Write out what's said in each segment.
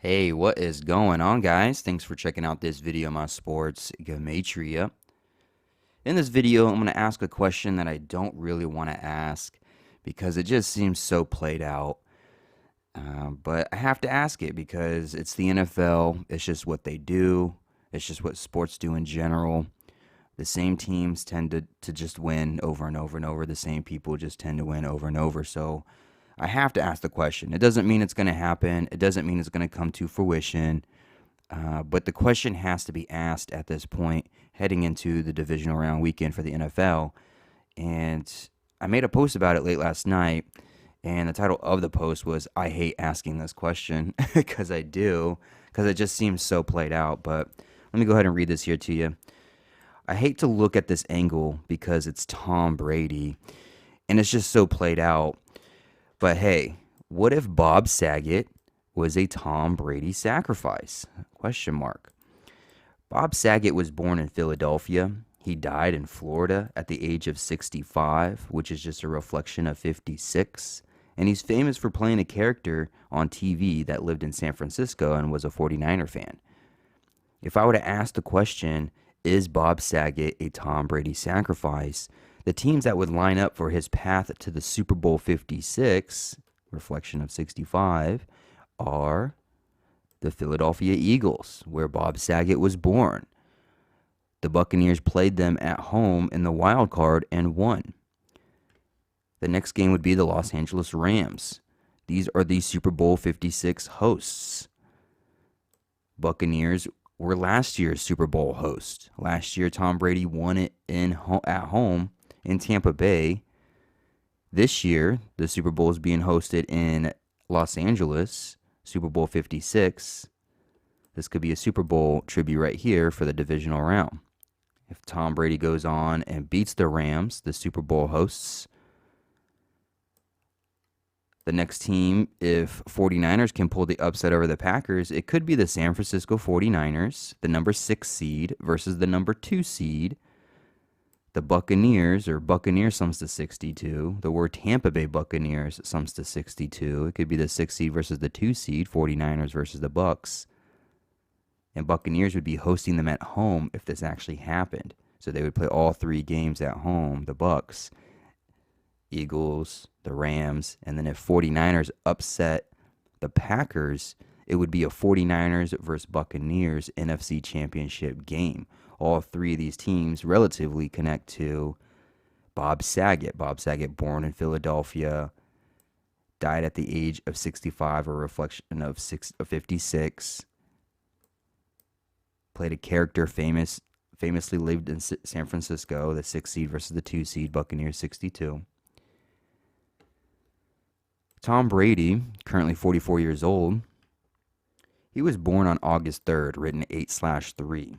Hey, what is going on, guys? Thanks for checking out this video on my sports Gematria. In this video, I'm going to ask a question that I don't really want to ask because it just seems so played out. But I have to ask it because it's the NFL. It's just what they do. It's just what sports do in general. The same teams tend to just win over and over and over. The same people just tend to win over and over. So I have to ask the question. It doesn't mean it's going to happen. It doesn't mean it's going to come to fruition. But the question has to be asked at this point, heading into the divisional round weekend for the NFL. And I made a post about it late last night. And the title of the post was, I hate asking this question, because I do, because it just seems so played out. But let me go ahead and read this here to you. I hate to look at this angle because it's Tom Brady and it's just so played out. But hey, what if Bob Saget was a Tom Brady sacrifice? Question mark. Bob Saget was born in Philadelphia. He died in Florida at the age of 65, which is just a reflection of 56. And he's famous for playing a character on TV that lived in San Francisco and was a 49er fan. If I were to ask the question, is Bob Saget a Tom Brady sacrifice? The teams that would line up for his path to the Super Bowl 56, reflection of 65, are the Philadelphia Eagles, where Bob Saget was born. The Buccaneers played them at home in the wild card and won. The next game would be the Los Angeles Rams. These are the Super Bowl 56 hosts. Buccaneers were last year's Super Bowl host. Last year, Tom Brady won it at home in Tampa Bay. This year, the Super Bowl is being hosted in Los Angeles, Super Bowl 56. This could be a Super Bowl tribute right here for the divisional round. If Tom Brady goes on and beats the Rams, the Super Bowl hosts, the next team, if 49ers can pull the upset over the Packers, it could be the San Francisco 49ers, the number 6 seed versus the number 2 seed. The Buccaneers, or Buccaneers sums to 62. The word Tampa Bay Buccaneers sums to 62. It could be the 6 seed versus the 2 seed, 49ers versus the Bucks. And Buccaneers would be hosting them at home if this actually happened. So they would play all 3 games at home, the Bucks, Eagles, the Rams, and then if 49ers upset the Packers, it would be a 49ers versus Buccaneers NFC Championship game. All 3 of these teams relatively connect to Bob Saget. Bob Saget, born in Philadelphia, died at the age of 65, a reflection of 56. Played a character famously lived in San Francisco, the 6 seed versus the 2 seed, Buccaneers 62. Tom Brady, currently 44 years old, he was born on August 3rd, written 8/3.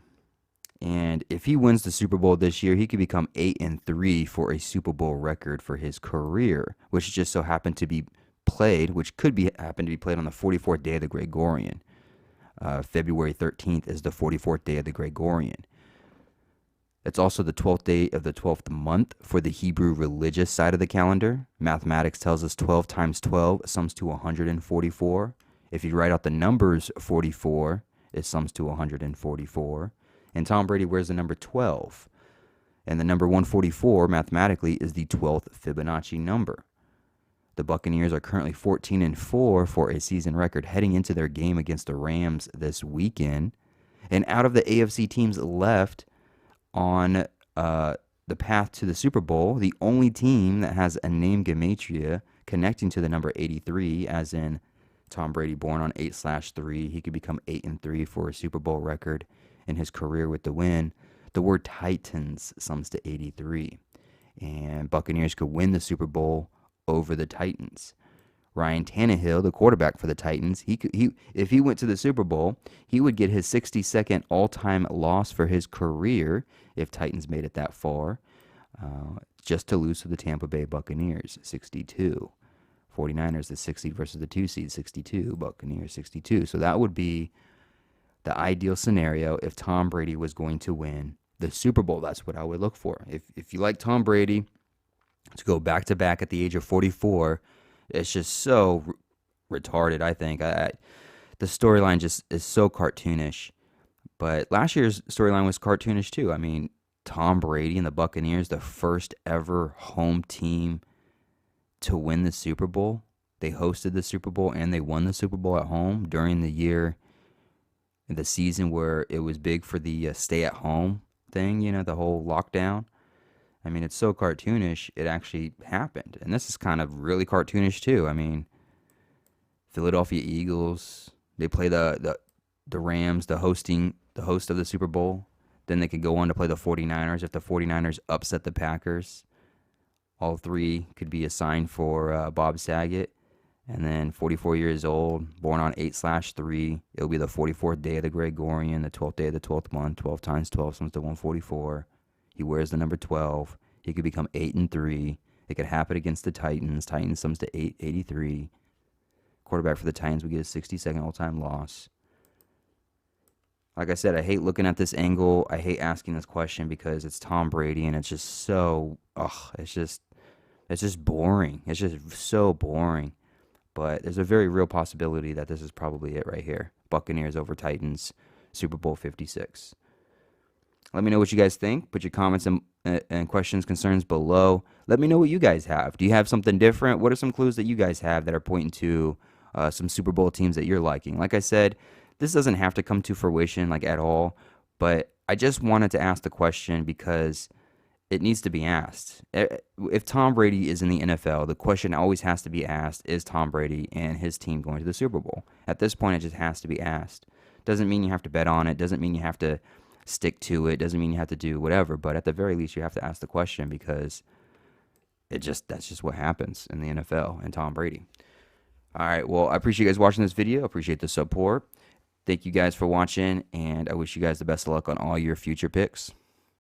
And if he wins the Super Bowl this year, he could become 8-3 for a Super Bowl record for his career, which just so happened to be played, which could be happen to be played on the 44th day of the Gregorian. February 13th is the 44th day of the Gregorian. It's also the 12th day of the 12th month for the Hebrew religious side of the calendar. Mathematics tells us 12 times 12 sums to 144. If you write out the numbers 44, it sums to 144. And Tom Brady wears the number 12. And the number 144 mathematically is the 12th Fibonacci number. The Buccaneers are currently 14-4 for a season record heading into their game against the Rams this weekend. And out of the AFC teams left on the path to the Super Bowl, the only team that has a name Gematria connecting to the number 83, as in Tom Brady born on 8/3, he could become 8-3 for a Super Bowl record in his career with the win. The word Titans sums to 83, and Buccaneers could win the Super Bowl over the Titans. Ryan Tannehill, the quarterback for the Titans, if he went to the Super Bowl, he would get his 62nd all-time loss for his career if Titans made it that far, just to lose to the Tampa Bay Buccaneers, 62. 49ers, the 6 seed versus the 2 seed, 62. Buccaneers, 62. So that would be the ideal scenario if Tom Brady was going to win the Super Bowl. That's what I would look for. If you like Tom Brady to go back-to-back at the age of 44, it's just so retarded, I think. The the storyline just is so cartoonish. But last year's storyline was cartoonish too. I mean, Tom Brady and the Buccaneers, the first ever home team to win the Super Bowl. They hosted the Super Bowl and they won the Super Bowl at home during the year, the season where it was big for the stay at home thing, the whole lockdown. I mean, it's so cartoonish, it actually happened. And this is kind of really cartoonish too. I mean, Philadelphia Eagles, they play the Rams, the host of the Super Bowl. Then they could go on to play the 49ers if the 49ers upset the Packers. All three could be assigned for Bob Saget. And then 44 years old, born on 8/3. It'll be the 44th day of the Gregorian, the 12th day of the 12th month. 12 times 12 sums to 144. He wears the number 12. He could become 8-3. It could happen against the Titans. Titans sums to 883. Quarterback for the Titans would get a 60-second all-time loss. Like I said, I hate looking at this angle. I hate asking this question because it's Tom Brady and it's just so, it's just boring. It's just so boring. But there's a very real possibility that this is probably it right here. Buccaneers over Titans, Super Bowl 56. Let me know what you guys think. Put your comments and questions, concerns below. Let me know what you guys have. Do you have something different? What are some clues that you guys have that are pointing to some Super Bowl teams that you're liking? Like I said, this doesn't have to come to fruition like at all, but I just wanted to ask the question because it needs to be asked. If Tom Brady is in the NFL, the question always has to be asked, is Tom Brady and his team going to the Super Bowl? At this point, it just has to be asked. Doesn't mean you have to bet on it. Doesn't mean you have to stick to it. Doesn't mean you have to do whatever. But at the very least, you have to ask the question because that's just what happens in the NFL and Tom Brady. All right. Well, I appreciate you guys watching this video. I appreciate the support. Thank you guys for watching, and I wish you guys the best of luck on all your future picks.